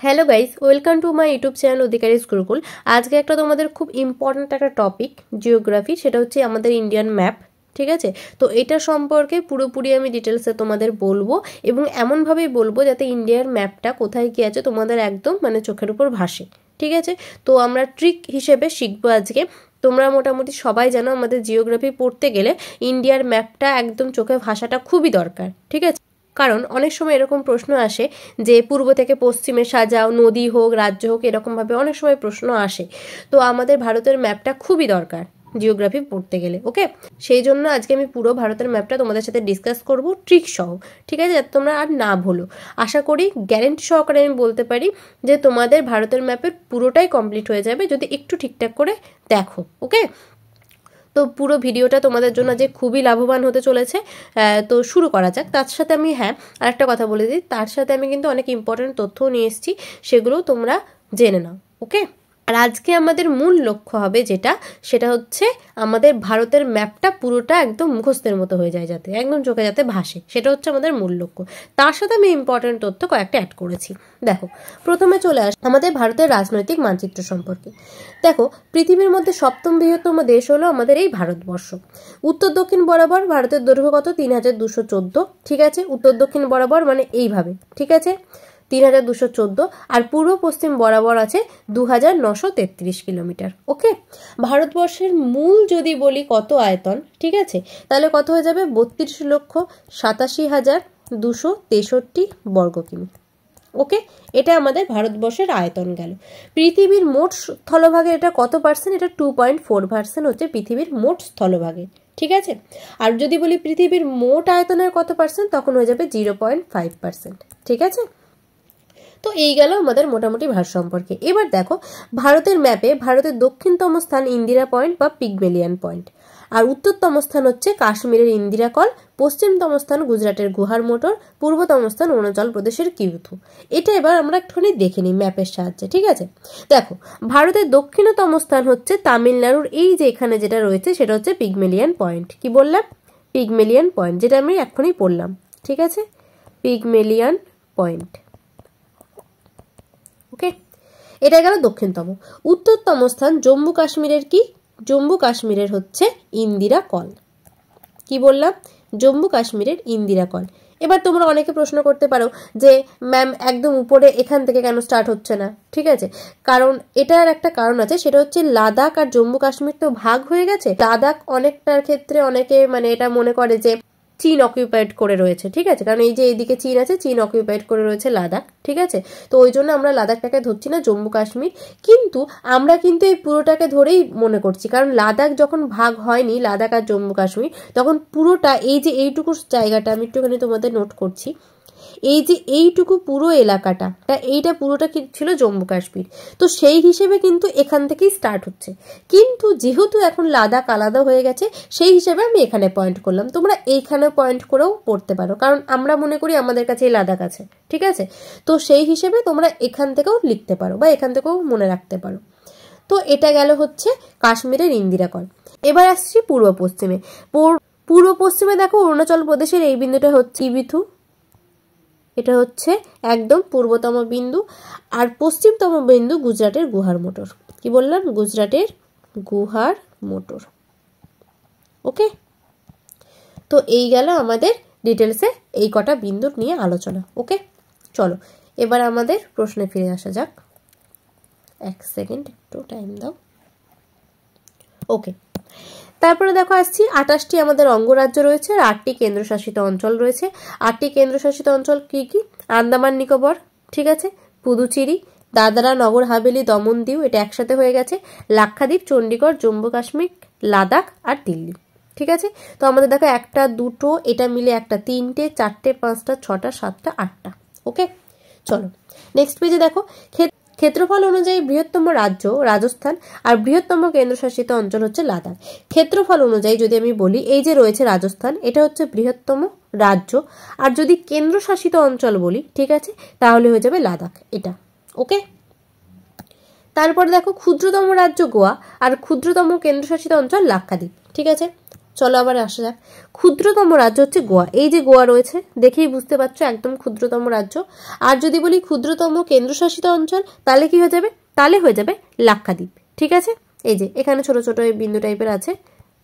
Hello guys, welcome to my YouTube channel Adhikari Gurukul. আজকে একটা তোমাদের খুব ইম্পর্ট্যান্ট একটা টপিক জিওগ্রাফি, সেটা হচ্ছে আমাদের ইন্ডিয়ান ম্যাপ। ঠিক আছে, তো এটা সম্পর্কে পুরোপুরি আমি ডিটেলসে তোমাদের বলবো এবং এমনভাবেই বলবো যাতে ইন্ডিয়ার ম্যাপটা কোথায় কী আছে তোমাদের একদম চোখের উপর ভাসে। ঠিক আছে, তো আমরা ট্রিক হিসেবে শিখবো আজকে। তোমরা মোটামুটি সবাই জানো আমাদের জিওগ্রাফি পড়তে গেলে ইন্ডিয়ার ম্যাপটা একদম চোখে ভাসাটা খুবই দরকার। ঠিক আছে, কারণ অনেক সময় এরকম প্রশ্ন আসে যে পূর্ব থেকে পশ্চিমে সাজাও, নদী হোক রাজ্য হোক, এরকমভাবে অনেক সময় প্রশ্ন আসে। তো আমাদের ভারতের ম্যাপটা খুবই দরকার জিওগ্রাফি পড়তে গেলে। ওকে, সেই জন্য আজকে আমি পুরো ভারতের ম্যাপটা তোমাদের সাথে ডিসকাস করব ট্রিক সহ। ঠিক আছে, যাতে তোমরা আর না ভুলো। আশা করি গ্যারেন্টি সহকারে আমি বলতে পারি যে তোমাদের ভারতের ম্যাপের পুরোটাই কমপ্লিট হয়ে যাবে যদি একটু ঠিকঠাক করে দেখো। ওকে, তো পুরো ভিডিওটা তোমাদের জন্য যে খুবই লাভবান হতে চলেছে। তো শুরু করা যাক। তার সাথে আমি আরেকটা কথা বলে দিই, তার সাথে আমি কিন্তু অনেক ইম্পর্টেন্ট তথ্যও নিয়ে এসেছি, সেগুলোও তোমরা জেনে নাও। ওকে, আর আজকে আমাদের মূল লক্ষ্য হবে সেটা হচ্ছে আমাদের ভারতের ম্যাপটা পুরোটা একদম মুখস্থের মতো হয়ে যায়, যাতে একদম চোখে যাতে ভাসে, সেটা হচ্ছে আমাদের মূল লক্ষ্য। তার সাথে আমি ইম্পর্টেন্ট তথ্য কয়েকটা অ্যাড করেছি। দেখো, প্রথমে চলে আস আমাদের ভারতের রাজনৈতিক মানচিত্র সম্পর্কে। দেখো, পৃথিবীর মধ্যে সপ্তম বৃহত্তম দেশ হলো আমাদের এই ভারতবর্ষ। উত্তর দক্ষিণ বরাবর ভারতের দৈর্ঘ্য কত? 3214। ঠিক আছে, উত্তর দক্ষিণ বরাবর মানে এইভাবে। ঠিক আছে, 3214। আর পূর্ব পশ্চিম বরাবর আছে 2933 কিলোমিটার। ওকে, ভারতবর্ষের মূল যদি বলি কত আয়তন, ঠিক আছে, তাহলে কত হয়ে যাবে? 32,87,263 বর্গ কিমি। ওকে, এটা আমাদের ভারতবর্ষের আয়তন গেল। পৃথিবীর মোট স্থলভাগের এটা কত পার্সেন্ট? এটা 2.4% হচ্ছে পৃথিবীর মোট স্থলভাগের। ঠিক আছে, আর যদি বলি পৃথিবীর মোট আয়তনের কত পার্সেন্ট, তখন হয়ে যাবে 0.5%। ঠিক আছে, তো এই গেল আমাদের মোটামুটি ভারত সম্পর্কে। এবার দেখো, ভারতের ম্যাপে ভারতের দক্ষিণতম স্থান ইন্দিরা পয়েন্ট বা পিগমেলিয়ান পয়েন্ট, আর উত্তরতম স্থান হচ্ছে কাশ্মীরের ইন্দিরা কল, পশ্চিমতম স্থান গুজরাটের গুহার মোটর, পূর্বতম স্থান অরুণাচল প্রদেশের কিউথু। এটা এবার আমরা একটুখানি দেখে নিই ম্যাপের সাহায্যে। ঠিক আছে, দেখো, ভারতের দক্ষিণতম স্থান হচ্ছে তামিলনাড়ুর এই যে এখানে যেটা রয়েছে সেটা হচ্ছে পিগমেলিয়ান পয়েন্ট। কি বললাম? পিগমেলিয়ান পয়েন্ট, যেটা আমি এখনই পড়লাম। ঠিক আছে, পিগমেলিয়ান পয়েন্ট। ওকে, এটা গেল দক্ষিণতম। উত্তরতম স্থান জম্মু কাশ্মীরের কি? জম্মু কাশ্মীরের হচ্ছে ইন্দিরা কল। কি বললাম? জম্মু কাশ্মীরের ইন্দিরা কল। এবার তোমরা অনেকে প্রশ্ন করতে পারো যে ম্যাম একদম উপরে এখান থেকে কেন স্টার্ট হচ্ছে না? ঠিক আছে, কারণ এটার একটা কারণ আছে, সেটা হচ্ছে লাদাখ আর জম্মু কাশ্মীর তো ভাগ হয়ে গেছে। লাদাখ অনেকটার ক্ষেত্রে অনেকে এটা মনে করে যে চীন অকুপাইড করে রয়েছে। ঠিক আছে, কারণ এই যে এইদিকে চীন আছে, চীন অকুপাইড করে রয়েছে লাদাখ। ঠিক আছে, তো ওই জন্য আমরা লাদাখটাকে ধরছি না, জম্মু কাশ্মীর। কিন্তু আমরা কিন্তু এই পুরোটাকে ধরেই মনে করছি, কারণ লাদাখ যখন ভাগ হয়নি, লাদাখ আর জম্মু কাশ্মীর, তখন পুরোটা এই যে এইটুকু জায়গাটা আমি একটুখানি তোমাদের নোট করছি, এই যে এইটুকু পুরো এলাকাটা, এইটা পুরোটা কি ছিল? জম্মু কাশ্মীর। তো সেই হিসেবে কিন্তু এখান থেকেই স্টার্ট হচ্ছে। কিন্তু যেহেতু এখন লাদাখ আলাদা হয়ে গেছে, সেই হিসেবে আমি এখানে পয়েন্ট করলাম। তোমরা এইখানে পয়েন্ট করেও পড়তে পারো, কারণ আমরা মনে করি আমাদের কাছে লাদাখ আছে। ঠিক আছে, তো সেই হিসেবে তোমরা এখান থেকেও লিখতে পারো বা এখান থেকেও মনে রাখতে পারো। তো এটা গেল হচ্ছে কাশ্মীরের ইন্দিরা কল। এবার আসছি পূর্ব পশ্চিমে। পূর্ব পশ্চিমে দেখো, অরুণাচল প্রদেশের এই বিন্দুটা হচ্ছে কিবিথু। এটা হচ্ছে একদম পূর্বতম বিন্দু। আর পশ্চিমতম বিন্দু গুজরাটের গুহার মোটর। কি বললাম? গুজরাটের গুহার মোটর। ওকে, তো এই গেল আমাদের ডিটেলসে এই কটা বিন্দুর নিয়ে আলোচনা। ওকে, চলো এবার আমাদের প্রশ্নে ফিরে আসা যাক। এক সেকেন্ড, একটু টাইম দাও। ওকে, তারপরে দেখো আসছি 28টি আমাদের অঙ্গরাজ্য রয়েছে আর 8টি কেন্দ্রশাসিত অঞ্চল রয়েছে। 8টি কেন্দ্রশাসিত অঞ্চল কি কি? আন্দামান নিকোবর, ঠিক আছে, পুদুচেরি, দাদরা নগর হাভেলি, দমন দিউ, এটা একসাথে হয়ে গেছে, লাক্ষাদ্বীপ, চণ্ডীগড়, জম্মু কাশ্মীর, লাদাখ আর দিল্লি। ঠিক আছে, তো আমাদের দেখো একটা দুটো এটা মিলে একটা, তিনটে, চারটে, পাঁচটা, ছটা, সাতটা, আটটা। ওকে, চলো নেক্সট পেজে দেখো, ক্ষেত্রফল অনুযায়ী বৃহত্তম রাজ্য রাজস্থান আর বৃহত্তম কেন্দ্রশাসিত অঞ্চল হচ্ছে লাদাখ। ক্ষেত্রফল অনুযায়ী যদি আমি বলি, এই যে রয়েছে রাজস্থান, এটা হচ্ছে বৃহত্তম রাজ্য, আর যদি কেন্দ্রশাসিত অঞ্চল বলি, ঠিক আছে, তাহলে হয়ে যাবে লাদাখ এটা। ওকে, তারপরে দেখো ক্ষুদ্রতম রাজ্য গোয়া আর ক্ষুদ্রতম কেন্দ্রশাসিত অঞ্চল লাক্ষাদ্বীপ। ঠিক আছে, চলো আবার আসা যাক। ক্ষুদ্রতম রাজ্য হচ্ছে গোয়া। এই যে গোয়া রয়েছে, দেখেই বুঝতে পারছো একদম ক্ষুদ্রতম রাজ্য। আর যদি বলি ক্ষুদ্রতম কেন্দ্রশাসিত অঞ্চল, তাহলে কি হয়ে যাবে? তাহলে হয়ে যাবে লাক্ষাদ্বীপ। ঠিক আছে, এই যে এখানে ছোট ছোট এই বিন্দু টাইপের আছে,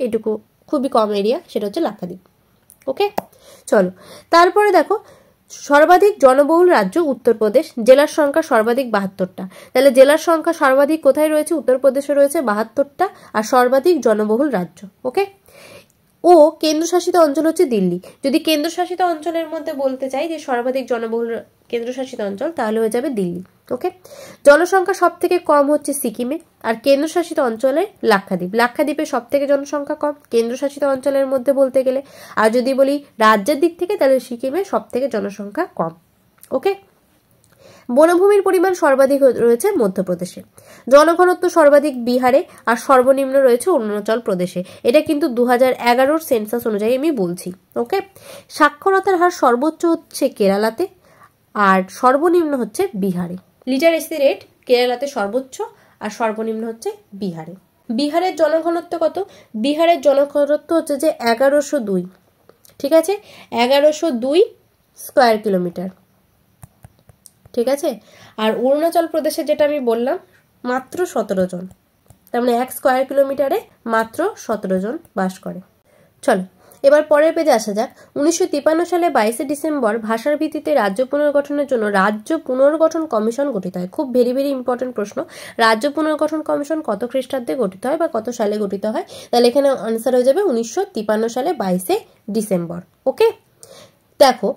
এইটুকু খুবই কম এরিয়া, সেটা হচ্ছে লাক্ষাদ্বীপ। ওকে, চলো তারপরে দেখো, সর্বাধিক জনবহুল রাজ্য উত্তরপ্রদেশ, জেলার সংখ্যা সর্বাধিক 72টা। তাহলে জেলার সংখ্যা সর্বাধিক কোথায় রয়েছে? উত্তরপ্রদেশে রয়েছে 72টা, আর সর্বাধিক জনবহুল রাজ্য। ওকে, ও কেন্দ্রশাসিত অঞ্চল হচ্ছে দিল্লি। যদি কেন্দ্রশাসিত অঞ্চলের মধ্যে বলতে চাই যে সর্বাধিক জনবহুল কেন্দ্রশাসিত অঞ্চল, তাহলে হয়ে যাবে দিল্লি। ওকে, জনসংখ্যা সব থেকে কম হচ্ছে সিকিমে, আর কেন্দ্রশাসিত অঞ্চলে লাক্ষাদ্বীপ। লাক্ষাদ্বীপে সব থেকে জনসংখ্যা কম কেন্দ্রশাসিত অঞ্চলের মধ্যে বলতে গেলে। আর যদি বলি রাজ্যের দিক থেকে, তাহলে সিকিমে সব থেকে জনসংখ্যা কম। ওকে, বনভূমির পরিমাণ সর্বাধিক রয়েছে মধ্যপ্রদেশে, জনঘনত্ব সর্বাধিক বিহারে, আর সর্বনিম্ন রয়েছে অরুণাচল প্রদেশে। এটা কিন্তু 2011 সেন্সাস অনুযায়ী আমি বলছি। ওকে, সাক্ষরতার হার সর্বোচ্চ হচ্ছে কেরালাতে, আর সর্বনিম্ন হচ্ছে বিহারে। লিটারেসি রেট কেরালাতে সর্বোচ্চ, আর সর্বনিম্ন হচ্ছে বিহারে। বিহারের জনঘনত্ব কত? বিহারের জনঘনত্ব হচ্ছে যে 1102। ঠিক আছে, 1102 স্কোয়ার কিলোমিটার। ঠিক আছে, আর অরুণাচল প্রদেশে যেটা আমি বললাম মাত্র 17 জন, তার মানে 1 স্কোয়ার কিলোমিটারে মাত্র 17 জন বাস করে। চলো এবার পরের পেজে আসা যাক। 1953 সালে 22 ডিসেম্বর ভাষার ভিত্তিতে রাজ্য পুনর্গঠনের জন্য রাজ্য পুনর্গঠন কমিশন গঠিত হয়। খুব ভেরি ভেরি ইম্পর্টেন্ট প্রশ্ন। রাজ্য পুনর্গঠন কমিশন কত খ্রিস্টাব্দে গঠিত হয় বা কত সালে গঠিত হয়? তাহলে এখানে আনসার হয়ে যাবে 1953 সালে 22 ডিসেম্বর। ওকে, দেখো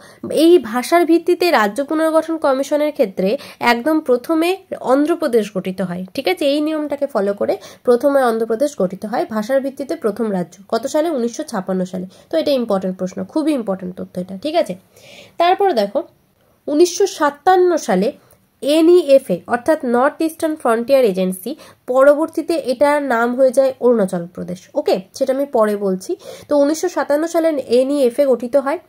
এই ভাষার ভিত্তিতে রাজ্য পুনর্গঠন কমিশনের ক্ষেত্রে একদম প্রথমে অন্ধ্রপ্রদেশ গঠিত হয়। ঠিক আছে, এই নিয়মটাকে ফলো করে প্রথমে অন্ধ্রপ্রদেশ গঠিত হয় ভাষার ভিত্তিতে প্রথম রাজ্য। কত সালে? 1956 সালে। তো এটা ইম্পর্টেন্ট প্রশ্ন, খুবই ইম্পর্টেন্ট তথ্য এটা। ঠিক আছে, তারপর দেখো 1957 সালে NEFA অর্থাৎ নর্থ ইস্টার্ন ফ্রন্টিয়ার এজেন্সি, পরবর্তীতে এটার নাম হয়ে যায় অরুণাচল প্রদেশ। ওকে, সেটা আমি পরে বলছি। তো 1957 সালে NEFA গঠিত হয়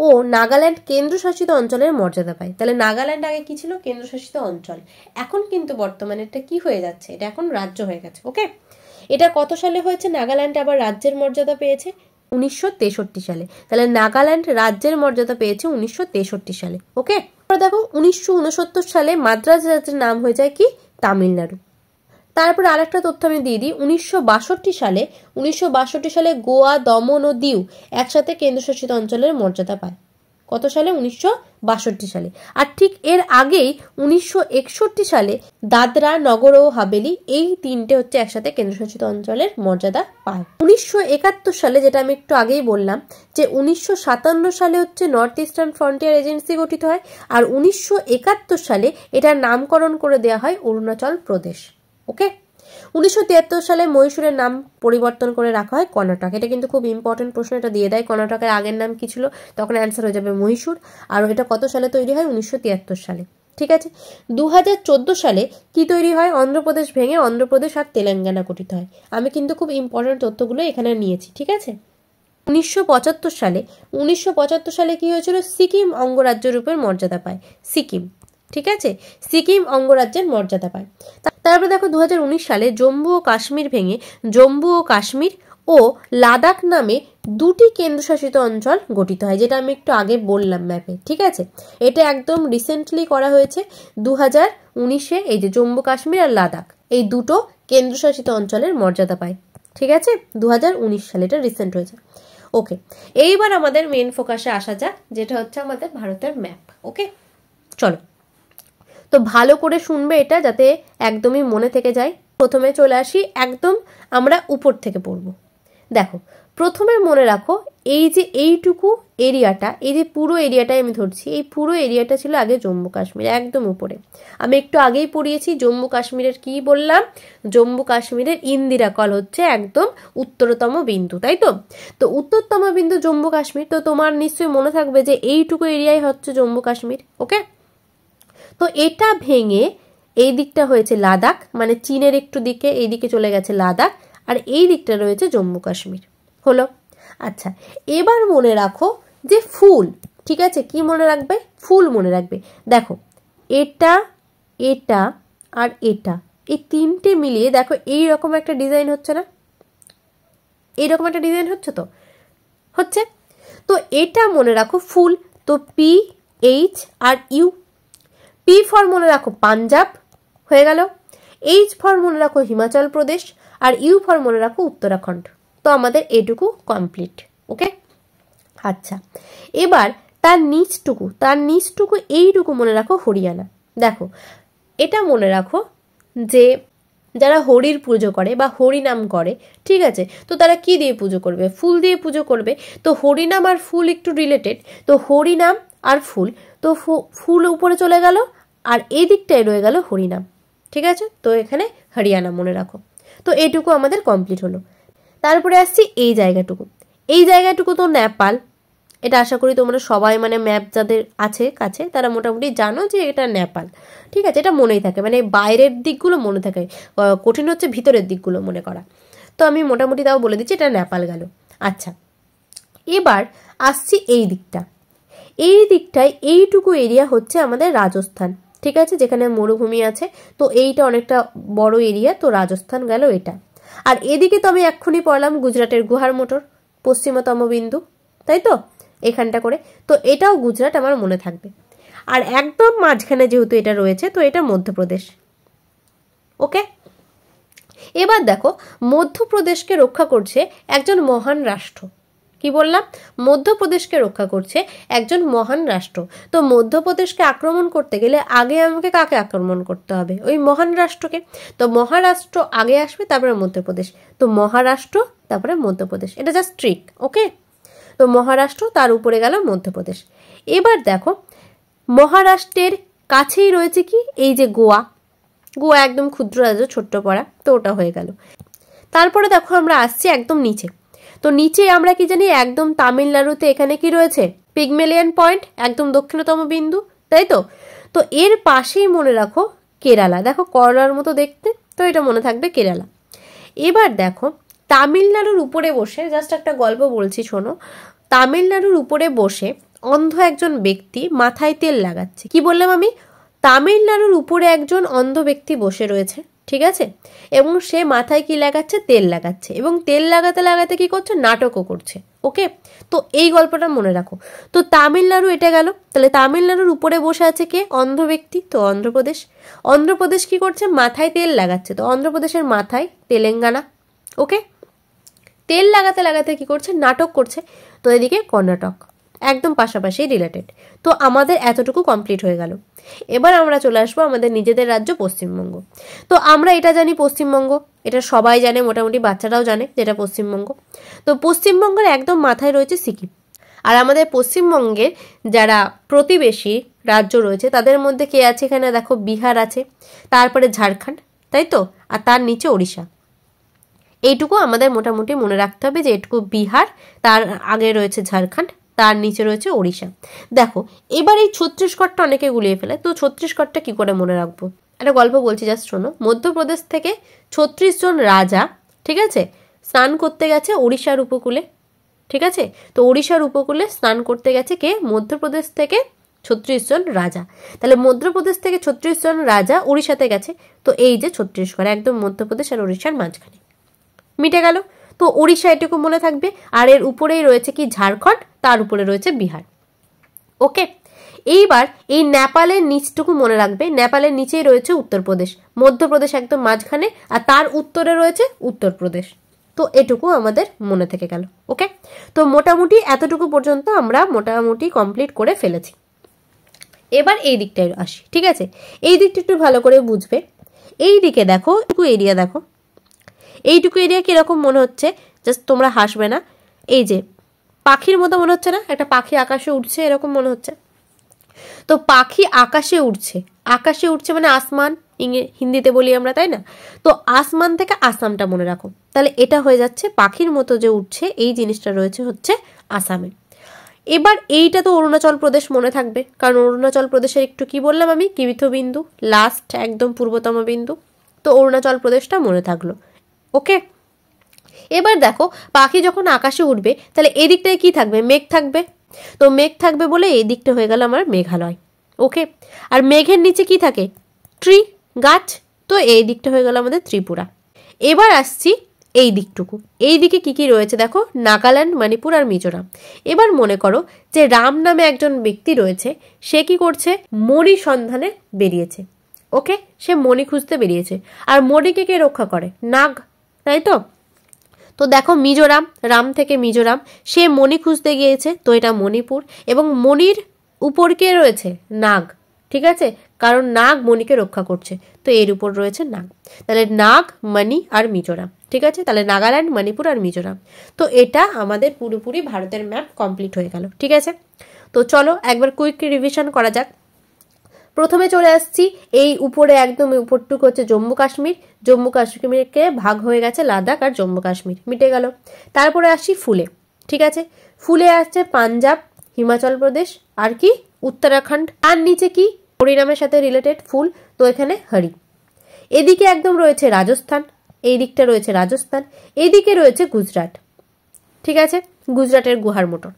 ও নাগাল্যান্ড কেন্দ্রশাসিত অঞ্চলের মর্যাদা পায়। তাহলে নাগাল্যান্ড আগে কি ছিল? কেন্দ্রশাসিত অঞ্চল। এখন কিন্তু বর্তমানে এটা কি হয়ে যাচ্ছে? এটা এখন রাজ্য হয়ে গেছে। ওকে, এটা কত সালে হয়েছে? নাগাল্যান্ড আবার রাজ্যের মর্যাদা পেয়েছে 1963 সালে। তাহলে নাগাল্যান্ড রাজ্যের মর্যাদা পেয়েছে 1963 সালে। ওকে, দেখো 1969 সালে মাদ্রাজ রাজ্যের নাম হয়ে যায় কি? তামিলনাড়ু। তারপরে আরেকটা তথ্য আমি দিয়ে দিই, 1962 সালে গোয়া, দমন ও দিউ একসাথে কেন্দ্রশাসিত অঞ্চলের মর্যাদা পায়। কত সালে? 1962 সালে। আর ঠিক এর আগেই 1961 সালে দাদরা, নগর ও হাভেলি এই তিনটে হচ্ছে একসাথে কেন্দ্রশাসিত অঞ্চলের মর্যাদা পায়। 1971 সালে, যেটা আমি একটু আগেই বললাম যে 1957 সালে হচ্ছে নর্থ ইস্টার্ন ফ্রন্টিয়ার এজেন্সি গঠিত হয়, আর 1971 সালে এটার নামকরণ করে দেওয়া হয় অরুণাচল প্রদেশ। ওকে, 1973 সালে মহীশূরের নাম পরিবর্তন করে রাখা হয় কর্ণাটক। এটা কিন্তু খুব ইম্পর্টেন্ট প্রশ্ন, এটা দিয়ে দেয়। কর্ণাটকের আগের নাম কি ছিল? তখন অ্যান্সার হয়ে যাবে মহীশূর। আর এটা কত সালে তৈরি হয়? 1973 সালে। ঠিক আছে, 2014 সালে কি তৈরি হয়? অন্ধ্রপ্রদেশ ভেঙে অন্ধ্রপ্রদেশ আর তেলেঙ্গানা গঠিত হয়। আমি কিন্তু খুব ইম্পর্টেন্ট তথ্যগুলো এখানে নিয়েছি। ঠিক আছে, 1975 সালে কি হয়েছিল? সিকিম অঙ্গরাজ্য রূপের মর্যাদা পায় সিকিম। ঠিক আছে, সিকিম অঙ্গরাজ্যের মর্যাদা পায়। তারপরে দেখো 2019 সালে জম্মু ও কাশ্মীর ভেঙে জম্মু ও কাশ্মীর ও লাদাখ নামে দুটি কেন্দ্রশাসিত অঞ্চল গঠিত হয়, যেটা আমি একটু আগে বললাম ম্যাপে। ঠিক আছে, এটা একদম রিসেন্টলি করা হয়েছে 2019-এ। এই যে জম্মু কাশ্মীর আর লাদাখ এই দুটো কেন্দ্রশাসিত অঞ্চলের মর্যাদা পায়। ঠিক আছে, 2019 সালে এটা রিসেন্ট হয়েছে। ওকে, এইবার আমাদের মেন ফোকাসে আসা যাক, যেটা হচ্ছে আমাদের ভারতের ম্যাপ। ওকে, চলো তো ভালো করে শুনবে এটা, যাতে একদমই মনে থেকে যায়। প্রথমে চলে আসি, একদম আমরা উপর থেকে পড়ব। দেখো প্রথমে মনে রাখো, এই যে এইটুকু এরিয়াটা, এই যে পুরো এরিয়াটাই আমি ধরছি, এই পুরো এরিয়াটা ছিল আগে জম্মু কাশ্মীর, একদম উপরে। আমি একটু আগেই পড়িয়েছি জম্মু কাশ্মীরের কি বললাম? জম্মু কাশ্মীরের ইন্দিরা কল হচ্ছে একদম উত্তরতম বিন্দু, তাই তো? তো উত্তরতম বিন্দু জম্মু কাশ্মীর। তো তোমার নিশ্চয়ই মনে থাকবে যে এইটুকু এরিয়াই হচ্ছে জম্মু কাশ্মীর। ওকে, তো এটা ভেঙে এই দিকটা হয়েছে লাদাখ, মানে চীনের একটু দিকে এই দিকে চলে গেছে লাদাখ, আর এই দিকটা রয়েছে জম্মু কাশ্মীর। হলো? আচ্ছা, এবার মনে রাখো যে ফুল। ঠিক আছে, কি মনে রাখবে? ফুল মনে রাখবে। দেখো এটা, এটা আর এটা, এই তিনটে মিলিয়ে দেখো এই রকম একটা ডিজাইন হচ্ছে না? এইরকম একটা ডিজাইন হচ্ছে তো, হচ্ছে। তো এটা মনে রাখো ফুল, তো পি এইচ আর ইউ। পি ফর মনে রাখো পাঞ্জাব হয়ে গেল, এইচ ফর মনে রাখো হিমাচল প্রদেশ, আর ইউ ফর মনে রাখো উত্তরাখণ্ড। তো আমাদের এটুকু কমপ্লিট। ওকে, আচ্ছা, এবার তার নিচটুকু এইটুকু মনে রাখো হরিয়ানা। দেখো এটা মনে রাখো যে যারা হরির পুজো করে বা হরিনাম করে, ঠিক আছে, তো তারা কি দিয়ে পুজো করবে? ফুল দিয়ে পুজো করবে। তো হরিনাম আর ফুল একটু রিলেটেড, তো হরিনাম আর ফুল, তো ফুল উপরে চলে গেল আর এই দিকটায় রয়ে গেল হরিনাম, ঠিক আছে। তো এখানে হরিয়ানা মনে রাখো। তো এইটুকু আমাদের কমপ্লিট হলো। তারপরে আসছি এই জায়গাটুকু তো নেপাল। এটা আশা করি তোমরা সবাই মানে ম্যাপ যাদের আছে কাছে তারা মোটামুটি জানো যে এটা নেপাল, ঠিক আছে। এটা মনেই থাকে, মানে বাইরের দিকগুলো মনে থাকে, কঠিন হচ্ছে ভিতরের দিকগুলো মনে করা। তো আমি মোটামুটি তাও বলে দিচ্ছি এটা নেপাল গেল। আচ্ছা, এবার আসছি এই দিকটায় এইটুকু এরিয়া হচ্ছে আমাদের রাজস্থান, ঠিক আছে, যেখানে মরুভূমি আছে। তো এইটা অনেকটা বড় এরিয়া, তো রাজস্থান গেল এটা। আর এদিকে তো আমি এক্ষুনি পড়লাম গুজরাটের গুহার মোটর, পশ্চিমতম বিন্দু, তাই তো, এখানটা করে। তো এটাও গুজরাট আমার মনে থাকবে। আর একদম মাঝখানে যেহেতু এটা রয়েছে, তো এটা মধ্যপ্রদেশ। ওকে, এবার দেখো মধ্যপ্রদেশকে রক্ষা করছে একজন মহান রাষ্ট্র। কি বললাম? মধ্যপ্রদেশকে রক্ষা করছে একজন মহান রাষ্ট্র। তো মধ্যপ্রদেশকে আক্রমণ করতে গেলে আগে আমাকে কাকে আক্রমণ করতে হবে? ওই মহান রাষ্ট্রকে। তো মহারাষ্ট্র আগে আসবে, তারপরে মধ্যপ্রদেশ। তো মহারাষ্ট্র তারপরে মধ্যপ্রদেশ, এটা জাস্ট ট্রিক। ওকে, তো মহারাষ্ট্র, তার উপরে গেল মধ্যপ্রদেশ। এবার দেখো মহারাষ্ট্রের কাছেই রয়েছে কি, এই যে গোয়া একদম ক্ষুদ্র রাজ্য, ছোট্ট পড়া, তো ওটা হয়ে গেল। তারপরে দেখো আমরা আসছি একদম নিচে। তো নিচে আমরা কি জানি, একদম তামিলনাড়ুতে এখানে কি রয়েছে? পিগমেলিয়ান পয়েন্ট, একদম দক্ষিণতম বিন্দু, তাই তো। তো এর পাশেই মনে রাখো কেরালা। দেখো করলার মতো দেখতে, তো এটা মনে থাকবে কেরালা। এবার দেখো তামিলনাড়ুর উপরে বসে, জাস্ট একটা গল্প বলছি শোনো। তামিলনাড়ুর উপরে বসে অন্ধ একজন ব্যক্তি মাথায় তেল লাগাচ্ছে। কি বললাম আমি? তামিলনাড়ুর উপরে একজন অন্ধ ব্যক্তি বসে রয়েছে, ঠিক আছে, এবং সে মাথায় কি লাগাচ্ছে? তেল লাগাচ্ছে। এবং তেল লাগাতে লাগাতে কি করছে? নাটকও করছে। ওকে, তো এই গল্পটা মনে রাখো। তো তামিলনাড়ু এটা গেল। তাহলে তামিলনাড়ুর উপরে বসে আছে কে? অন্ধ ব্যক্তি, তো অন্ধ্রপ্রদেশ। অন্ধ্রপ্রদেশ কি করছে? মাথায় তেল লাগাচ্ছে, তো অন্ধ্রপ্রদেশের মাথায় তেলেঙ্গানা। ওকে, তেল লাগাতে লাগাতে কি করছে? নাটক করছে, তো এদিকে কর্ণাটক, একদম পাশাপাশি রিলেটেড। তো আমাদের এতটুকু কমপ্লিট হয়ে গেল। এবার আমরা চলে আসবো আমাদের নিজেদের রাজ্য পশ্চিমবঙ্গ। তো আমরা এটা জানি পশ্চিমবঙ্গ, এটা সবাই জানে, মোটামুটি বাচ্চারাও জানে যেটা পশ্চিমবঙ্গ। তো পশ্চিমবঙ্গের একদম মাথায় রয়েছে সিকিম। আর আমাদের পশ্চিমবঙ্গের যারা প্রতিবেশী রাজ্য রয়েছে তাদের মধ্যে কে আছে? এখানে দেখো বিহার আছে, তারপরে ঝাড়খণ্ড, তাই তো, আর তার নিচে ওড়িশা। এইটুকু আমাদের মোটামুটি মনে রাখতে হবে যে এটুকু বিহার, তার আগে রয়েছে ঝাড়খণ্ড, তার নিচে রয়েছে ওড়িশা। দেখো এবার এই ছত্তিশগড়টা অনেকে গুলিয়ে ফেলে, তো ছত্তিশগড়টা কি করে মনে রাখবো? একটা গল্প বলছি, জাস্ট শোনো। মধ্যপ্রদেশ থেকে 36 জন রাজা, ঠিক আছে, স্নান করতে গেছে ওড়িশার উপকূলে, ঠিক আছে। তো ওড়িশার উপকূলে স্নান করতে গেছে কে? মধ্যপ্রদেশ থেকে 36 জন রাজা। তাহলে মধ্যপ্রদেশ থেকে 36 জন রাজা ওড়িশাতে গেছে। তো এই যে ছত্তিশগড়, একদম মধ্যপ্রদেশ আর ওড়িশার মাঝখানে, মিটে গেল। তো ওড়িশা এটুকু মনে থাকবে। আর এর উপরেই রয়েছে কি? ঝাড়খণ্ড, তার উপরে রয়েছে বিহার। ওকে, এইবার এই নেপালের নিচটুকু মনে রাখবে। নেপালের নিচেই রয়েছে উত্তরপ্রদেশ, মধ্যপ্রদেশ একদম মাঝখানে, আর তার উত্তরে রয়েছে উত্তরপ্রদেশ। তো এটুকু আমাদের মনে থেকে গেল। ওকে, তো মোটামুটি এতটুকু পর্যন্ত আমরা মোটামুটি কমপ্লিট করে ফেলেছি। এবার এই দিকটায় আসি, ঠিক আছে। এই দিকটা একটু ভালো করে বুঝবে। এই দিকে দেখো, একটু এরিয়া দেখো, এইটুকু এরিয়া কিরকম মনে হচ্ছে? জাস্ট তোমরা হাসবে না। এই যে পাখির মতো মনে হচ্ছে না? একটা পাখি আকাশে উঠছে, এরকম মনে হচ্ছে। তো পাখি আকাশে উঠছে মানে আসমান, হিন্দিতে বলি আমরা, তাই না? তো আসমান থেকে আসামটা মনে রাখো। তাহলে এটা হয়ে যাচ্ছে পাখির মতো যে উঠছে, এই জিনিসটা রয়েছে হচ্ছে আসামে। এবার এইটা তো অরুণাচল প্রদেশ মনে থাকবে, কারণ অরুণাচল প্রদেশের একটু কি বললাম আমি? কিবিথ বিন্দু, লাস্ট একদম পূর্বতম বিন্দু। তো অরুণাচল প্রদেশটা মনে থাকলো। ওকে, এবার দেখো পাখি যখন আকাশে উঠবে তাহলে এদিকটায় কি থাকবে? মেঘ থাকবে। তো মেঘ থাকবে বলে এই দিকটা হয়ে গেল আমার মেঘালয়। ওকে, আর মেঘের নিচে কি থাকে? ট্রি, গাছ। তো এই দিকটা হয়ে গেল আমাদের ত্রিপুরা। এবার আসছি এই দিকটুকু। এই দিকে কি কি রয়েছে দেখো, নাগাল্যান্ড, মণিপুর আর মিজোরাম। এবার মনে করো যে রাম নামে একজন ব্যক্তি রয়েছে, সে কি করছে, মণি সন্ধানে বেরিয়েছে। ওকে, সে মণি খুঁজতে বেরিয়েছে। আর মণিকে কে রক্ষা করে, নাগ, তাই তো। তো দেখো মিজোরাম, রাম থেকে মিজোরাম, সে মণি খুঁজতে গিয়েছে, তো এটা মণিপুর। এবং মণির উপর কে রয়েছে, নাগ, ঠিক আছে, কারণ নাগ মণিকে রক্ষা করছে, তো এর উপর রয়েছে নাগ। তাহলে নাগ, মণি আর মিজোরাম, ঠিক আছে। তাহলে নাগাল্যান্ড, মণিপুর আর মিজোরাম। তো এটা আমাদের পুরোপুরি ভারতের ম্যাপ কমপ্লিট হয়ে গেল, ঠিক আছে। তো চলো একবার কুইক রিভিশন করা যাক। প্রথমে চলে আসছি এই উপরে, একদম উপরটুকু হচ্ছে জম্মু কাশ্মীর। জম্মু কাশ্মীরকে ভাগ হয়ে গেছে লাদাখ আর জম্মু কাশ্মীর, মিটে গেল। তারপরে আসি ফুলে, ঠিক আছে। ফুলে আসছে পাঞ্জাব, হিমাচল প্রদেশ আর কি উত্তরাখণ্ড। আর নিচে কি হরিনামের সাথে রিলেটেড ফুল, তো এখানে হরি। এদিকে একদম রয়েছে রাজস্থান, এই দিকটা রয়েছে রাজস্থান, এইদিকে রয়েছে গুজরাট, ঠিক আছে, গুজরাটের গুহার মোটর।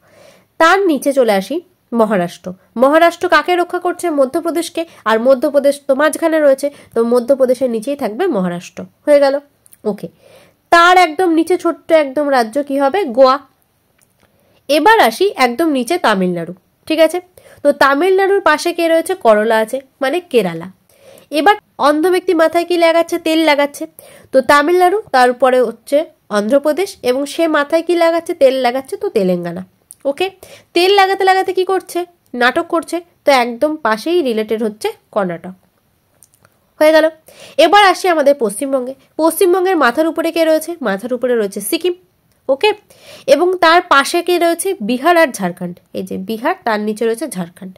তার নিচে চলে আসি মহারাষ্ট্র। মহারাষ্ট্র কাকে রক্ষা করছে, মধ্যপ্রদেশকে। আর মধ্যপ্রদেশ তো মাঝখানে রয়েছে, তো মধ্যপ্রদেশের নিচেই থাকবে মহারাষ্ট্র, হয়ে গেল। ওকে, তার একদম নিচে ছোট্ট একদম রাজ্য কি হবে, গোয়া। এবার আসি একদম নিচে তামিলনাড়ু, ঠিক আছে। তো তামিলনাড়ুর পাশে কে রয়েছে, করলা আছে, মানে কেরালা। এবার অন্ধ ব্যক্তি মাথায় কি লাগাচ্ছে, তেল লাগাচ্ছে, তো তামিলনাড়ু, তারপরে হচ্ছে অন্ধ্রপ্রদেশ, এবং সে মাথায় কি লাগাচ্ছে, তেল লাগাচ্ছে, তো তেলেঙ্গানা। ওকে, তেল লাগাতে লাগাতে কি করছে, নাটক করছে, তো একদম পাশেই রিলেটেড হচ্ছে কর্ণাটক, হয়ে গেল। এবার আসি আমাদের পশ্চিমবঙ্গে। পশ্চিমবঙ্গের মাথার উপরে কে রয়েছে, মাথার উপরে রয়েছে সিকিম। ওকে, এবং তার পাশে কে রয়েছে, বিহার আর ঝাড়খণ্ড। এই যে বিহার, তার নিচে রয়েছে ঝাড়খণ্ড।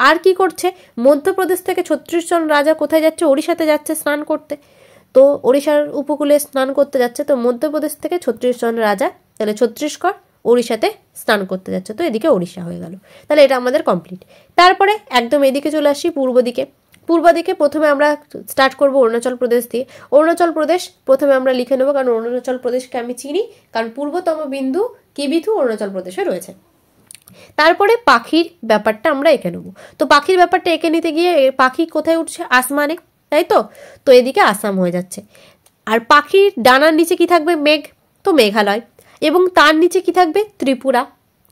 আর কি করছে, মধ্যপ্রদেশ থেকে 36 জন রাজা কোথায় যাচ্ছে, ওড়িশাতে যাচ্ছে স্নান করতে। তো ওড়িশার উপকূলে স্নান করতে যাচ্ছে, তো মধ্যপ্রদেশ থেকে 36 জন রাজা, তাহলে ছত্তিশগড়, ওড়িশাতে স্নান করতে যাচ্ছে, তো এদিকে ওড়িশা হয়ে গেল। তাহলে এটা আমাদের কমপ্লিট। তারপরে একদম এদিকে চলে আসি পূর্ব দিকে। পূর্ব দিকে প্রথমে আমরা স্টার্ট করব অরুণাচল প্রদেশ দিয়ে। অরুণাচল প্রদেশ প্রথমে আমরা লিখে নেব, কারণ অরুণাচল প্রদেশকে আমি চিনি, কারণ পূর্বতম বিন্দু কিবিথু অরুণাচল প্রদেশে রয়েছে। তারপরে পাখির ব্যাপারটা আমরা এঁকে নেব। তো পাখির ব্যাপারটা এঁকে নিতে গিয়ে পাখি কোথায় উঠছে, আসমানে, তাই তো। তো এদিকে আসাম হয়ে যাচ্ছে। আর পাখির ডানার নিচে কি থাকবে, মেঘ, তো মেঘালয়। এবং তার নিচে কি থাকবে, ত্রিপুরা,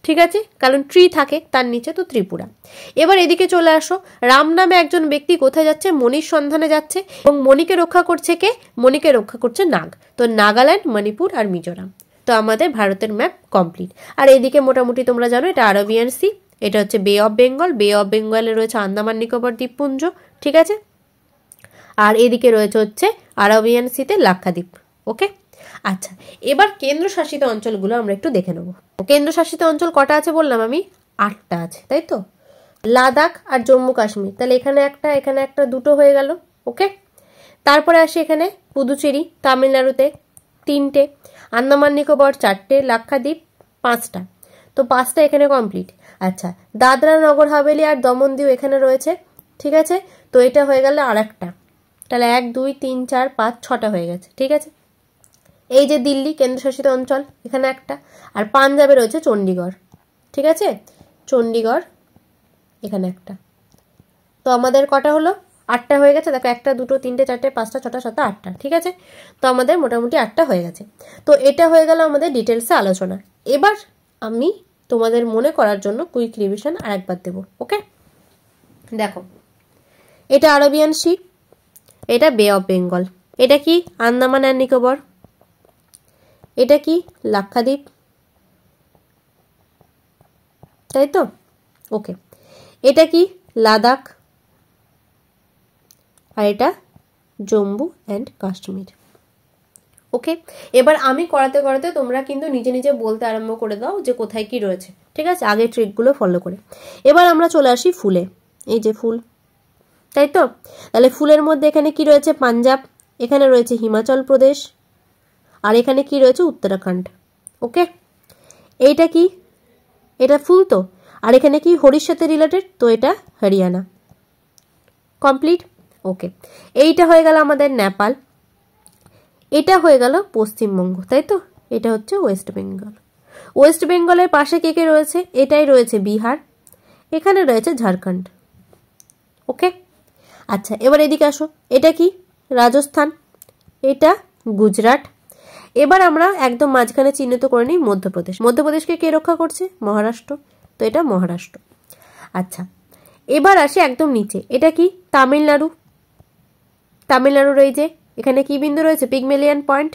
ঠিক আছে, কারণ ট্রি থাকে তার নিচে, তো ত্রিপুরা। এবার এদিকে চলে আসো, রাম নামে একজন ব্যক্তি কোথায় যাচ্ছে, মণির সন্ধানে যাচ্ছে, এবং মণিকে রক্ষা করছে কে, মণিকে রক্ষা করছে নাগ। তো নাগাল্যান্ড, মণিপুর আর মিজোরাম। তো আমাদের ভারতের ম্যাপ কমপ্লিট। আর এদিকে মোটামুটি তোমরা জানো এটা আরবিয়ান সি, এটা হচ্ছে বে অফ বেঙ্গল। বে অফ বেঙ্গলে রয়েছে আন্দামান নিকোবর দ্বীপপুঞ্জ, ঠিক আছে। আর এদিকে রয়েছে হচ্ছে আরবিয়ান সিতে লাক্ষাদ্বীপ। ওকে, আচ্ছা, এবার কেন্দ্রশাসিত অঞ্চলগুলো আমরা একটু দেখে নেব। কেন্দ্রশাসিত অঞ্চল কটা আছে বললাম আমি, 8টা আছে, তাই তো। লাদাখ আর জম্মু কাশ্মীর, তাহলে এখানে একটা, এখানে একটা, দুটো হয়ে গেল। ওকে, তারপরে আসি এখানে পুদুচেরি, তামিলনাড়ুতে 3টে, আন্দামান নিকোবর 4টে, লাক্ষাদ্বীপ 5টা। তো 5টা এখানে কমপ্লিট। আচ্ছা, দাদরা নগর হাভেলি আর দমন দিউ এখানে রয়েছে, ঠিক আছে। তো এটা হয়ে গেল আর একটা, তাহলে 1 2 3 4 5 6টা হয়ে গেছে, ঠিক আছে। এই যে দিল্লি কেন্দ্রশাসিত অঞ্চল, এখানে একটা। আর পাঞ্জাবে রয়েছে চণ্ডীগড়, ঠিক আছে, চণ্ডীগড় এখানে একটা। তো আমাদের কটা হলো, 8টা হয়ে গেছে। দেখো 1 2 3 4 5 6 7 8টা, ঠিক আছে। তো আমাদের মোটামুটি 8টা হয়ে গেছে। তো এটা হয়ে গেল আমাদের ডিটেলসে আলোচনা। এবার আমি তোমাদের মনে করার জন্য কুইক রিভিশন আরেকবার দেব। ওকে, দেখো এটা আরবিয়ান সি, এটা বে অফ বেঙ্গল, এটা কি আন্দামান অ্যান্ড নিকোবর, এটা কি লাক্ষাদ্বীপ, তাই তো। ওকে, এটা কি লাদাখ, আর এটা জম্মু অ্যান্ড কাশ্মীর। ওকে, এবার আমি করাতে করাতে তোমরা কিন্তু নিজে নিজে বলতে আরম্ভ করে দাও যে কোথায় কি রয়েছে, ঠিক আছে, আগের ট্রিকগুলো ফলো করে। এবার আমরা চলে আসি ফুলে। এই যে ফুল, তাই তো। তাহলে ফুলের মধ্যে এখানে কি রয়েছে, পাঞ্জাব, এখানে রয়েছে হিমাচল প্রদেশ, আর এখানে কি রয়েছে, উত্তরাখণ্ড। ওকে, এইটা কি, এটা ফুল তো। আর এখানে কি হরির সাথে রিলেটেড, তো এটা হরিয়ানা, কমপ্লিট। ওকে, এইটা হয়ে গেল আমাদের নেপাল, এটা হয়ে গেল পশ্চিমবঙ্গ, তাই তো। এটা হচ্ছে ওয়েস্ট বেঙ্গল। ওয়েস্ট বেঙ্গলের পাশে কে কে রয়েছে, এটাই রয়েছে বিহার, এখানে রয়েছে ঝাড়খণ্ড। ওকে, আচ্ছা, এবার এদিকে আসো, এটা কি রাজস্থান, এটা গুজরাট, এবার আমরা একদম মাঝখানে চিহ্নিত করে নিই মধ্যপ্রদেশ। মধ্যপ্রদেশকে কে রক্ষা করছে? মহারাষ্ট্র। তো এটা মহারাষ্ট্র। আচ্ছা, এবার আসি একদম নিচে, এটা কি? তামিলনাড়ু। তামিলনাড়ুর এই যে এখানে কি বিন্দু রয়েছে? পিগমেলিয়ান পয়েন্ট।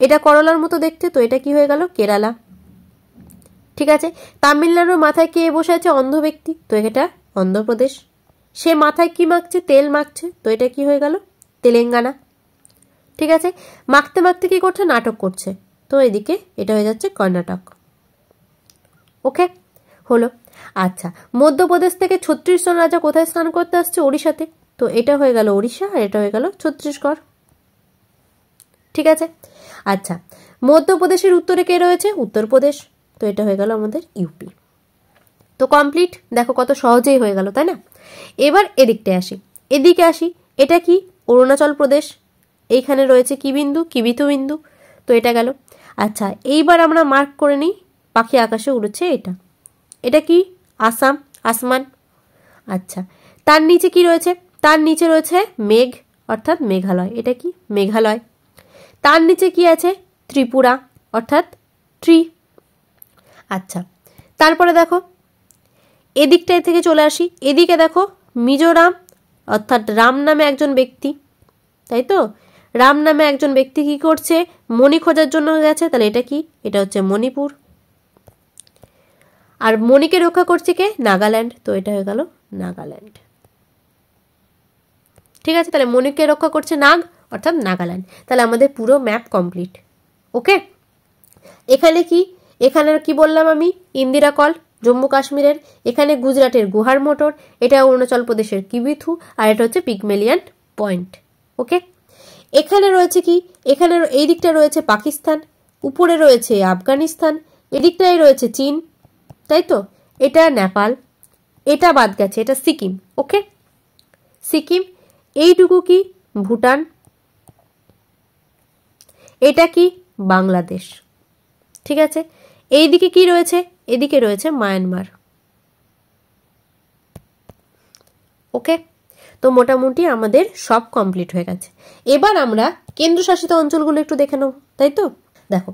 এটা করলার মতো দেখতে, তো এটা কি হয়ে গেল? কেরালা। ঠিক আছে, তামিলনাড়ুর মাথায় কে বসে আছে? অন্ধ ব্যক্তি, তো এটা অন্ধ্রপ্রদেশ। সে মাথায় কি মাখছে? তেল মাখছে, তো এটা কি হয়ে গেল? তেলেঙ্গানা। ঠিক আছে, মাখতে মাখতে কি করছে? নাটক করছে, তো এদিকে এটা হয়ে যাচ্ছে কর্ণাটক। ওকে, হলো। আচ্ছা, মধ্যপ্রদেশ থেকে 36 জন রাজা কোথায় স্নান করতে আসছে? ওড়িশাতে, তো এটা হয়ে গেল ওড়িশা, আর এটা হয়ে গেল ছত্তিশগড়। ঠিক আছে, আচ্ছা, মধ্যপ্রদেশের উত্তরে কে রয়েছে? উত্তরপ্রদেশ, তো এটা হয়ে গেল আমাদের ইউপি। তো কমপ্লিট, দেখো কত সহজেই হয়ে গেল, তাই না? এবার এদিকটায় আসি, এদিকে আসি, এটা কি? অরুণাচল প্রদেশ। এইখানে রয়েছে কি বিন্দু? কিবিতু বিন্দু, তো এটা গেল। আচ্ছা, এইবার আমরা মার্ক করে নিই, পাখি আকাশে উড়ছে এটা, এটা কি? আসাম, আসমান। আচ্ছা, তার নিচে কি রয়েছে? তার নিচে রয়েছে মেঘ, অর্থাৎ মেঘালয়, এটা কি? মেঘালয়। তার নিচে কি আছে? ত্রিপুরা, অর্থাৎ ট্রি। আচ্ছা, তারপরে দেখো এদিকটায় থেকে চলে আসি, এদিকে দেখো মিজোরাম, অর্থাৎ রাম নামে একজন ব্যক্তি, তাই তো? রাম নামে একজন ব্যক্তি কি করছে? মণি খোঁজার জন্য গেছে, তাহলে এটা কি? এটা হচ্ছে মণিপুর। আর মণিকে রক্ষা করছে কে? নাগাল্যান্ড, তো এটা হয়ে গেল নাগাল্যান্ড। ঠিক আছে, তাহলে মণিকে রক্ষা করছে নাগ, অর্থাৎ নাগাল্যান্ড। তাহলে আমাদের পুরো ম্যাপ কমপ্লিট। ওকে, এখানে কি? এখানে কি বললাম আমি? ইন্দিরা কল, জম্মু কাশ্মীরের। এখানে গুজরাটের গুহার মোটর, এটা অরুণাচল প্রদেশের কিবিথু, আর এটা হচ্ছে পিগমেলিয়ান পয়েন্ট। ওকে, এখানে রয়েছে কি? এখানে এই দিকটা রয়েছে পাকিস্তান, উপরে রয়েছে আফগানিস্তান, এদিকটায় রয়েছে চীন, তাই তো? এটা নেপাল, এটা বাদ গেছে, এটা সিকিম। ওকে, সিকিম। এইটুকু কি? ভুটান। এটা কি? বাংলাদেশ। ঠিক আছে, এইদিকে কি রয়েছে? এদিকে রয়েছে মায়ানমার। ওকে, তো মোটামুটি আমাদের সব কমপ্লিট হয়ে গেছে। এবার আমরা কেন্দ্রশাসিত অঞ্চলগুলো একটু দেখে নেব, তাই তো? দেখো,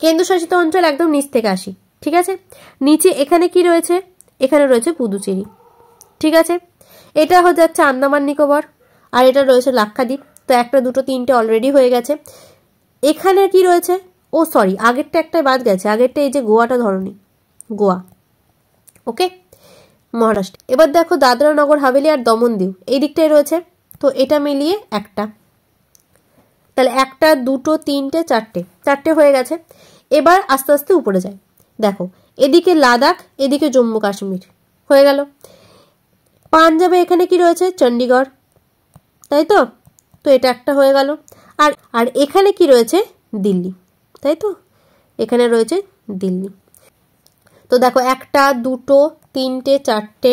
কেন্দ্রশাসিত অঞ্চল একদম নিচ থেকে আসি। ঠিক আছে, নিচে এখানে কি রয়েছে? এখানে রয়েছে পুদুচেরি। ঠিক আছে, এটা হয়ে যাচ্ছে আন্দামান নিকোবর, আর এটা রয়েছে লাক্ষাদ্বীপ। তো একটা, দুটো, তিনটে অলরেডি হয়ে গেছে। এখানে কি রয়েছে? ও সরি, আগেরটা একটা বাদ গেছে, আগেরটা এই যে গোয়াটা ধরনি, গোয়া। ওকে, মহারাষ্ট্র। এবার দেখো দাদরা নগর হাভেলি আর দমন দিউ এই দিকটায় রয়েছে, তো এটা মিলিয়ে একটা, তাহলে একটা, দুটো, তিনটে, চারটে, চারটে হয়ে গেছে। এবার আস্তে আস্তে উপরে যায়, দেখো এদিকে লাদাখ, এদিকে জম্মু কাশ্মীর হয়ে গেল। পাঞ্জাবে এখানে কি রয়েছে? চণ্ডীগড়, তাই তো? তো এটা একটা হয়ে গেল। আর আর এখানে কি রয়েছে? দিল্লি, তাই তো? এখানে রয়েছে দিল্লি। তো দেখো একটা, দুটো, তিনটে, চারটে,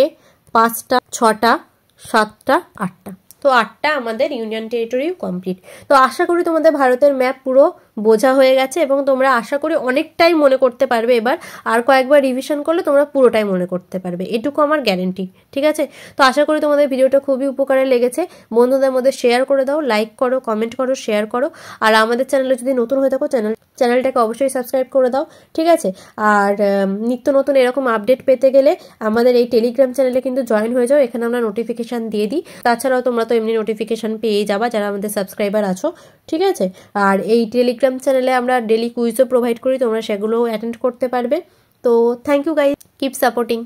পাঁচটা, ছটা, সাতটা, আটটা, তো আটটা আমাদের ইউনিয়ন টেরিটরি কমপ্লিট। তো আশা করি তোমাদের ভারতের ম্যাপ পুরো বোঝা হয়ে গেছে, এবং তোমরা আশা করি অনেকটাই মনে করতে পারবে। এবার আর কয়েকবার রিভিশন করলে তোমরা পুরোটাই মনে করতে পারবে, এটুকু আমার গ্যারেন্টি। ঠিক আছে, তো আশা করি তোমাদের ভিডিওটা খুবই উপকারে লেগেছে। বন্ধুদের মধ্যে শেয়ার করে দাও, লাইক করো, কমেন্ট করো, শেয়ার করো। আর আমাদের চ্যানেলে যদি নতুন হয়ে থাকো, চ্যানেলটাকে অবশ্যই সাবস্ক্রাইব করে দাও। ঠিক আছে, আর নিত্য নতুন এরকম আপডেট পেতে গেলে আমাদের এই টেলিগ্রাম চ্যানেলে কিন্তু জয়েন হয়ে যাও, এখানে আমরা নোটিফিকেশান দিয়ে দিই। তাছাড়াও তোমরা তো এমনি নোটিফিকেশান পেয়ে যাবা যারা আমাদের সাবস্ক্রাইবার আছো। ঠিক আছে, আর এই টেলিগ্রাম চ্যানেলে আমরা ডেলি কুইজও প্রোভাইড করি, তোমরা সেগুলোও অ্যাটেন্ড করতে পারবে। তো thank you guys, keep supporting.